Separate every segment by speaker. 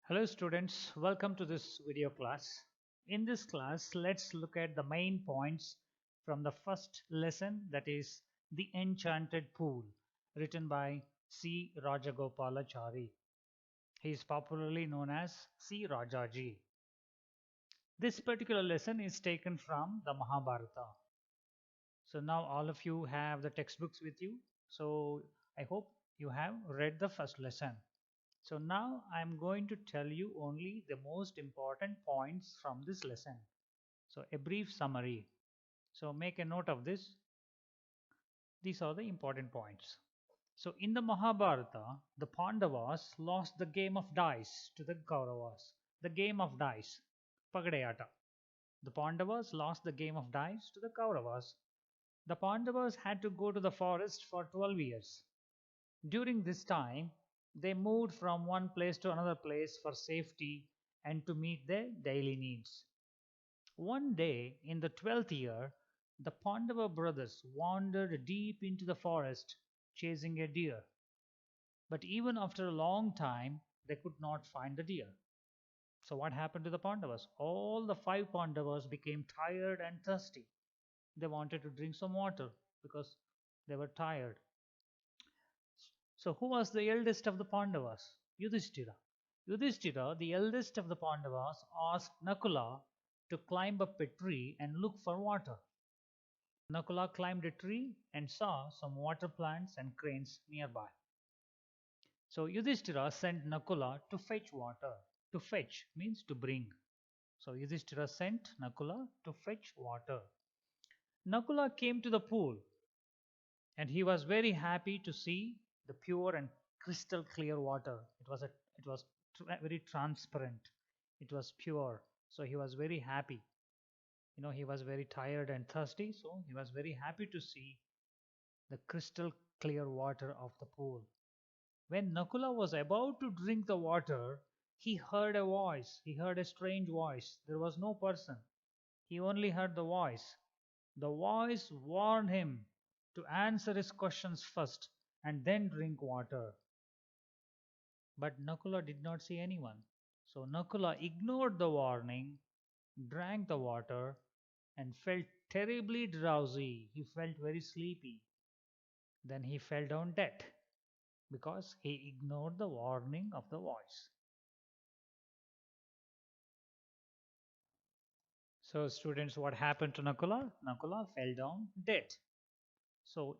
Speaker 1: Hello students, welcome to this video class. In this class, let's look at the main points from the first lesson, that is The Enchanted Pool, written by C. Rajagopalachari. He is popularly known as C. Rajaji. This particular lesson is taken from the Mahabharata. So now all of you have the textbooks with you. So I hope you have read the first lesson. So now I'm going to tell you only the most important points from this lesson. So a brief summary. So make a note of this. These are the important points. So in the Mahabharata, the Pandavas lost the game of dice to the Kauravas. The game of dice, Pagadayata. The Pandavas lost the game of dice to the Kauravas. The Pandavas had to go to the forest for 12 years. During this time, they moved from one place to another place for safety and to meet their daily needs. One day in the 12th year, the Pandava brothers wandered deep into the forest chasing a deer. But even after a long time, they could not find the deer. So, what happened to the Pandavas? All the five Pandavas became tired and thirsty. They wanted to drink some water because they were tired. So, who was the eldest of the Pandavas? Yudhishthira. Yudhishthira, the eldest of the Pandavas, asked Nakula to climb up a tree and look for water. Nakula climbed a tree and saw some water plants and cranes nearby. So Yudhishthira sent Nakula to fetch water. To fetch means to bring. So Yudhishthira sent Nakula to fetch water. Nakula came to the pool and he was very happy to see the pure and crystal clear water. It was very transparent. It was pure. So he was very happy. He was very tired and thirsty, so he was very happy to see the crystal clear water of the pool. When Nakula was about to drink the water, he heard a voice. He heard a strange voice. There was no person. He only heard the voice. The voice warned him to answer his questions first and then drink water. But Nakula did not see anyone. So Nakula ignored the warning, drank the water, and felt terribly drowsy. He felt very sleepy. Then he fell down dead because he ignored the warning of the voice. So, students, what happened to Nakula? Nakula fell down dead. So,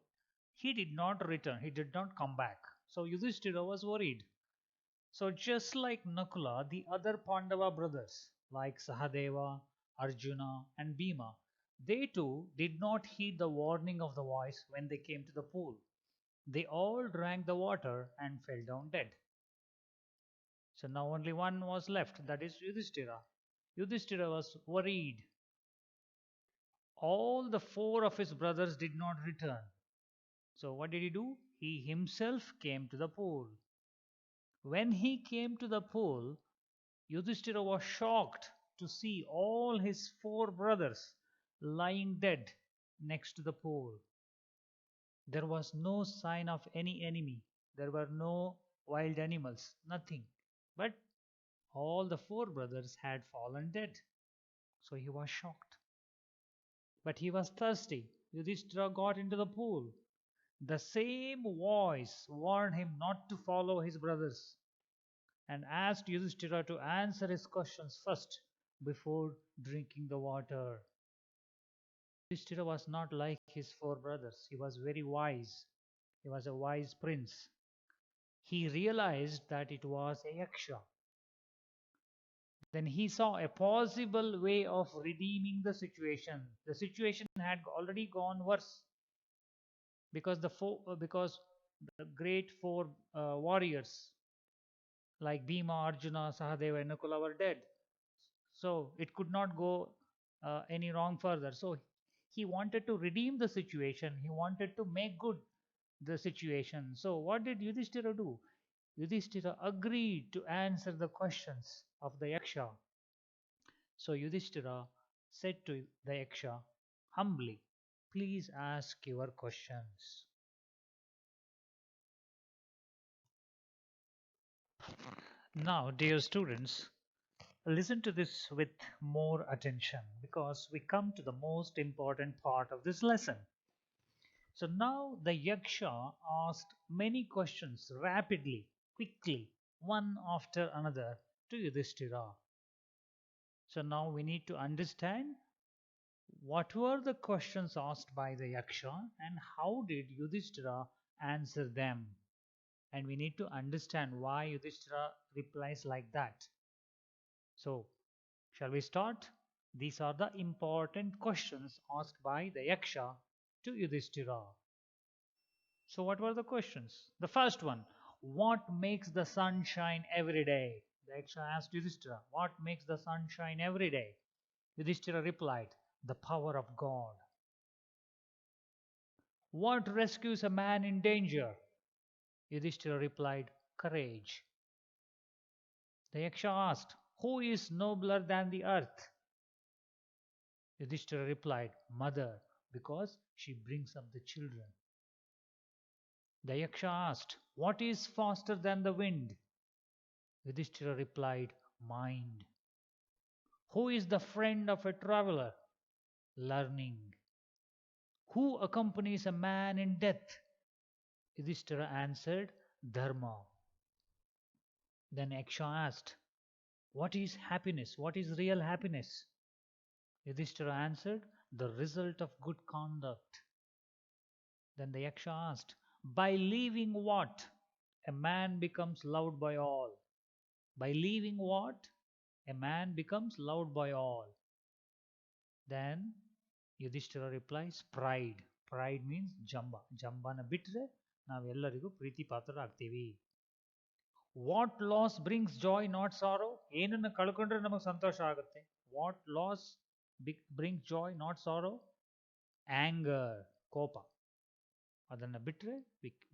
Speaker 1: he did not return, he did not come back. So, Yudhishthira was worried. So, just like Nakula, the other Pandava brothers, like Sahadeva, Arjuna, and Bhima, they too did not heed the warning of the voice when they came to the pool. They all drank the water and fell down dead. So now only one was left, that is Yudhishthira. Yudhishthira was worried. All the four of his brothers did not return. So what did he do? He himself came to the pool. When he came to the pool, Yudhishthira was shocked to see all his four brothers lying dead next to the pool. There was no sign of any enemy. There were no wild animals, nothing. But all the four brothers had fallen dead. So he was shocked. But he was thirsty. Yudhishthira got into the pool. The same voice warned him not to follow his brothers and asked Yudhishthira to answer his questions first before drinking the water. Yudhishthira was not like his four brothers. He was very wise. He was a wise prince. He realized that it was a yaksha. Then he saw a possible way of redeeming the situation. The situation had already gone worse because the great four warriors like Bhima, Arjuna, Sahadeva, and Nakula were dead. So it could not go any wrong further. So he wanted to redeem the situation. He wanted to make good the situation. So what did Yudhishthira do? Yudhishthira agreed to answer the questions of the Yaksha. So Yudhishthira said to the Yaksha humbly, "Please ask your questions." Now, dear students, listen to this with more attention because we come to the most important part of this lesson. So now the Yaksha asked many questions rapidly, quickly, one after another to Yudhishthira. So now we need to understand what were the questions asked by the Yaksha and how did Yudhishthira answer them? And we need to understand why Yudhishthira replies like that. So, shall we start? These are the important questions asked by the Yaksha to Yudhishthira. So, what were the questions? The first one, what makes the sun shine every day? The Yaksha asked Yudhishthira, what makes the sun shine every day? Yudhishthira replied, the power of God. What rescues a man in danger? Yudhishthira replied, courage. The Yaksha asked, who is nobler than the earth? Yudhishthira replied, mother, because she brings up the children. The Yaksha asked, what is faster than the wind? Yudhishthira replied, mind. Who is the friend of a traveler? Learning. Who accompanies a man in death? Yudhishthira answered, Dharma. Then Yaksha asked, what is happiness? What is real happiness? Yudhishthira answered, the result of good conduct. Then the Yaksha asked, by leaving what? A man becomes loved by all. By leaving what? A man becomes loved by all. Then Yudhishthira replies, pride. Pride means jamba. Jambana bitre ನಾವೆಲ್ಲರಿಗೂ ಪ್ರೀತಿ ಪಾತ್ರರಾಗ್ತೀವಿ. What loss brings joy not sorrow? ಏನನ್ನು ಕಳ್ಕೊಂಡ್ರೆ ನಮಗೆ ಸಂತೋಷ ಆಗುತ್ತೆ? What loss brings joy not sorrow? Anger, ಕೋಪ. ಅದನ್ನು ಬಿಟ್ಟರೆ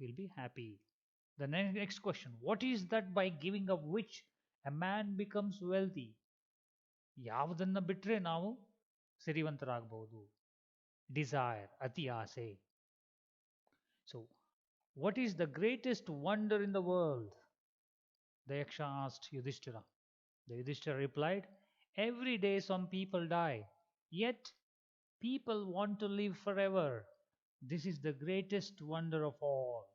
Speaker 1: will be happy. The next question, what is that by giving of which a man becomes wealthy? ಯಾವುದನ್ನ ಬಿಟ್ಟರೆ ನಾವು ಸಿರಿವಂತರಾಗಬಹುದು? Desire, ಅತಿ ಆಸೆ. So, what is the greatest wonder in the world? The Yaksha asked Yudhishthira. The Yudhishthira replied, every day some people die, yet people want to live forever. This is the greatest wonder of all.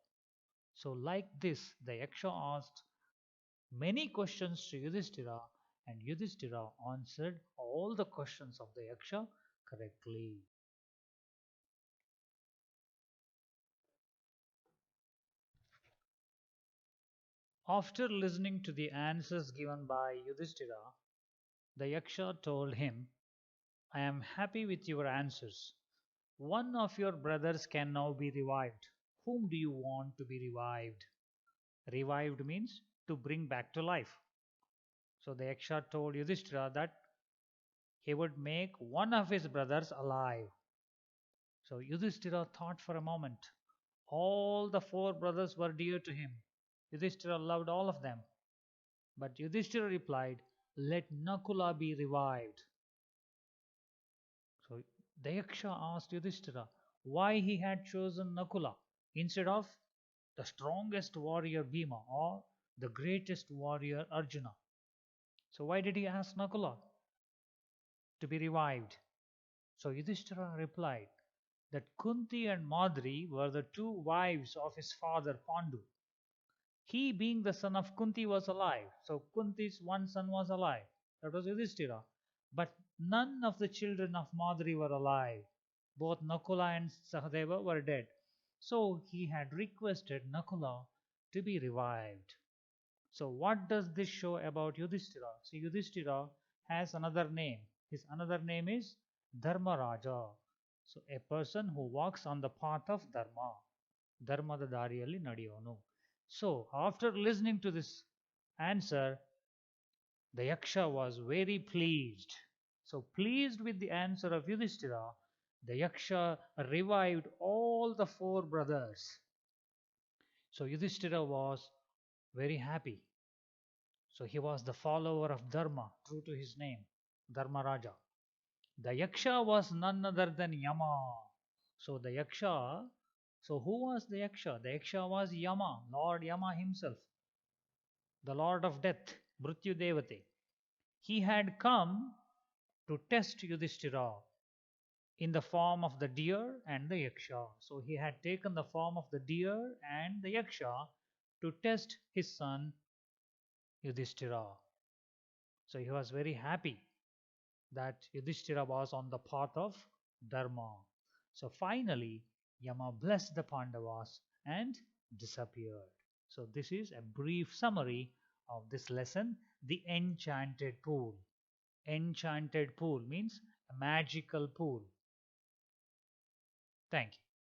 Speaker 1: So, like this, the Yaksha asked many questions to Yudhishthira, and Yudhishthira answered all the questions of the Yaksha correctly. After listening to the answers given by Yudhishthira, the Yaksha told him, I am happy with your answers. One of your brothers can now be revived. Whom do you want to be revived? Revived means to bring back to life. So the Yaksha told Yudhishthira that he would make one of his brothers alive. So Yudhishthira thought for a moment. All the four brothers were dear to him. Yudhishthira loved all of them. But Yudhishthira replied, let Nakula be revived. So the Yaksha asked Yudhishthira why he had chosen Nakula instead of the strongest warrior Bhima or the greatest warrior Arjuna. So why did he ask Nakula to be revived? So Yudhishthira replied that Kunti and Madri were the two wives of his father Pandu. He, being the son of Kunti, was alive. So Kunti's one son was alive. That was Yudhishthira. But none of the children of Madri were alive. Both Nakula and Sahadeva were dead. So he had requested Nakula to be revived. So what does this show about Yudhishthira? So Yudhishthira has another name. His another name is Dharmaraja. So a person who walks on the path of Dharma. Dharmada dariyalli nadiyonu. So after listening to this answer, the Yaksha was very pleased. So pleased with the answer of Yudhishthira, the Yaksha revived all the four brothers. So Yudhishthira was very happy. So he was the follower of Dharma, true to his name, Dharmaraja. The Yaksha was none other than Yama. So the Yaksha, so who was the Yaksha? The Yaksha was Yama, Lord Yama himself, the Lord of Death. Mrityu Devate. He had come to test Yudhishthira in the form of the deer and the yaksha. So he had taken the form of the deer and the yaksha to test his son Yudhishthira. So he was very happy that Yudhishthira was on the path of Dharma. So finally, Yama blessed the Pandavas and disappeared. So this is a brief summary of this lesson, the enchanted pool. Enchanted pool means a magical pool. Thank you.